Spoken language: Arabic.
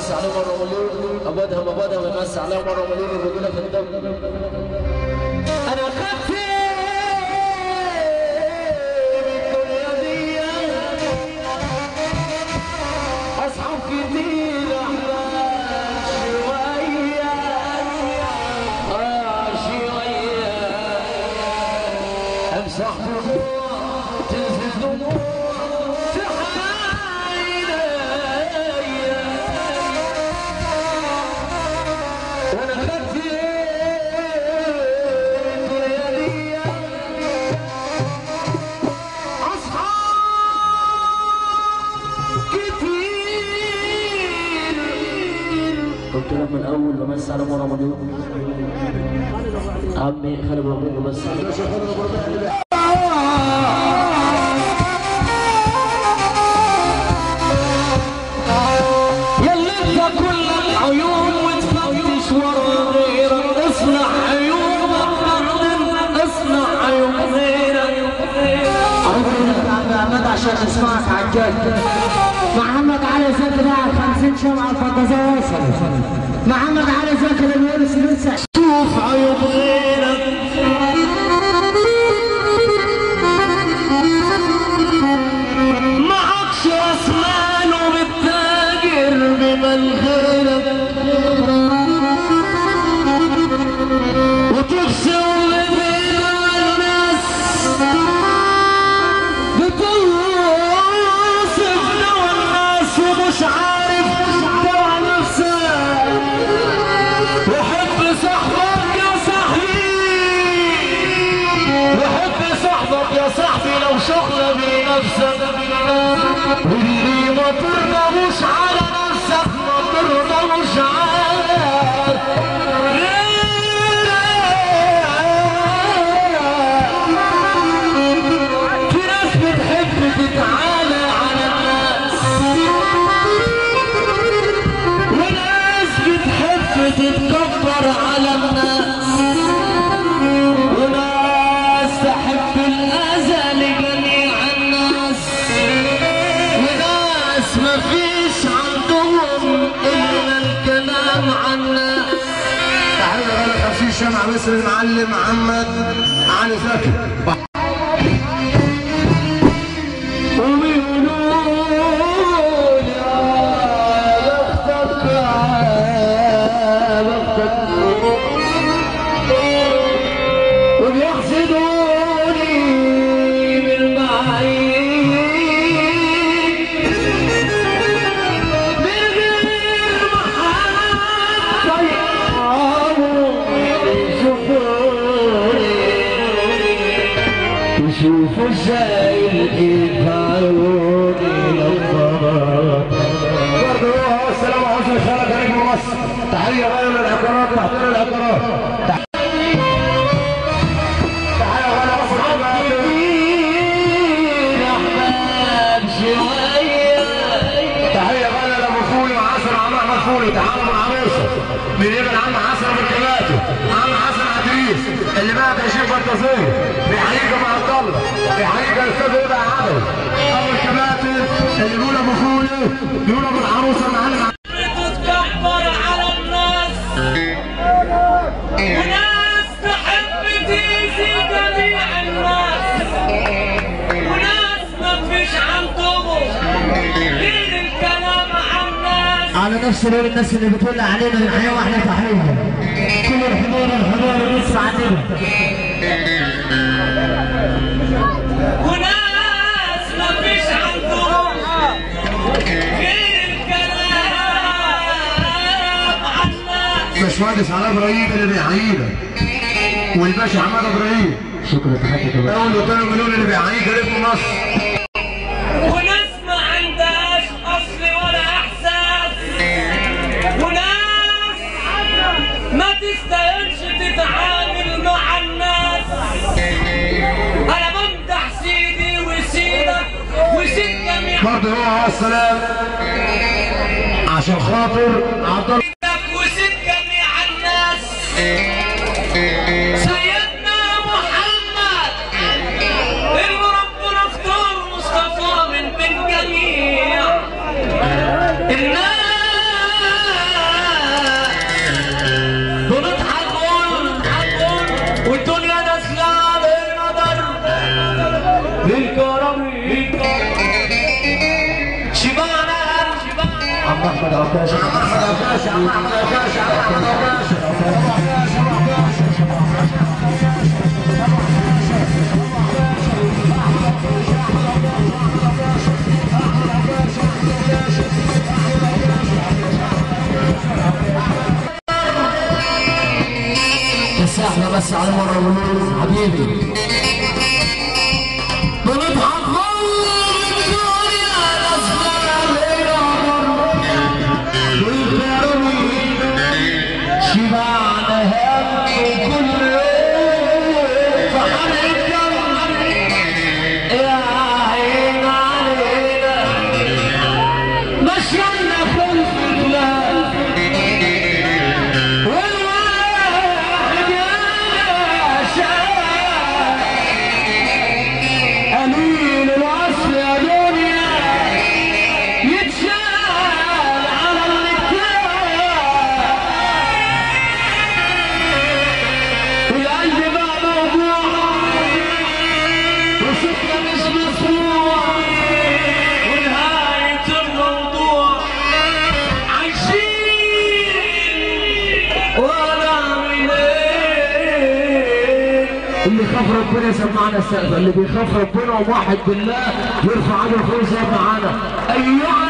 ويمسي عليه مره مليون، ابوادها ويمسي عليه مره مليون، الرجوله في الدم. انا خدت الدنيا دي اصحاب كتير احلام شويه شويه امسح دموع تنزل دموع من اول بمس على مره مليون عمي خالد ربيع بمس يلا انت كل العيون وتفتش ورا غيرك، اصلح عيوبك بعدين اصلح عيوب غيرك. محمد عشان اسمعك عجال محمد علي زكي ده 50 شمعة الفضازات. محمد علي زكي اللي بيقول سلسة شوف عيوب غيرك معكش اسنان وبتتاجر بمال غيرك وتبصر لبين الناس مش عارف تبع نفسك وحب صاحبك يا صاحبي، وحب صاحبك يا صاحبي لو شغله بنفسك، واللي ما ترضاش على نفسك ما ترضاش على في ناس بتحب تتعالى على الناس تتكبر على الناس، وناس تحب الأذى لجميع الناس، وناس مفيش عندهم إلا الكلام عن الناس. تحية غالي 50 شمعة مصر المعلم محمد علي زكي. شوفوا ازاي الايد عيوني للفراغ. برضه هو السلام عليكم خالد نجم مصر. تحيه غاليه للعقارات تحضير العقارات. تحيه غاليه مصر احباب شويه. تحيه غاليه لابو فولي وعسل عم احمد فولي. تعالوا من عروسه من ابن عم حسن بن كباتي عم حسن عدريس اللي بقى تشريف التصوير بيحييك مع عبد الله بيحييك الاستاذ رضا عدوي ابو الكباتن اللي بيقول ابو فولي بيقول ابو العروسه المعلم. بتتكبر على الناس وناس تحب تيزي جميع الناس، وناس مفيش عندهم غير الكلام عن الناس. على نفس لون الناس اللي بتقول علينا الحياه واحنا تحيه كل الحضور بيسمع عننا، وناس مفيش عندهم غير الكلام عن الناس. باشمهندس علاء ابراهيم اللي بيحيينا والباشا حماد ابراهيم شكرا تحياتك يا اول وثاني مليون اللي بيحييك ريف مصر. وناس ما عندهاش اصل ولا احساس، وناس ما تستاهلش تتعامل مع الناس. انا بمدح سيدي وسيدك وسيد جميع برضه هو على السلام عشان خاطر عبد الله وسيد جميع الناس. سيدنا محمد اللي ربنا اختار مصطفى من بين جميع الناس. احمد عكاشه عم احمد عكاشه عم احمد عكاشه عم احمد عكاشه بس احنا بس على مره ونقول حبيبي بنضحك اللي يخاف ربنا يسمعنا السقف، اللي بيخاف ربنا وواحد بالله يرفع ايده فوق زي معانا. ايها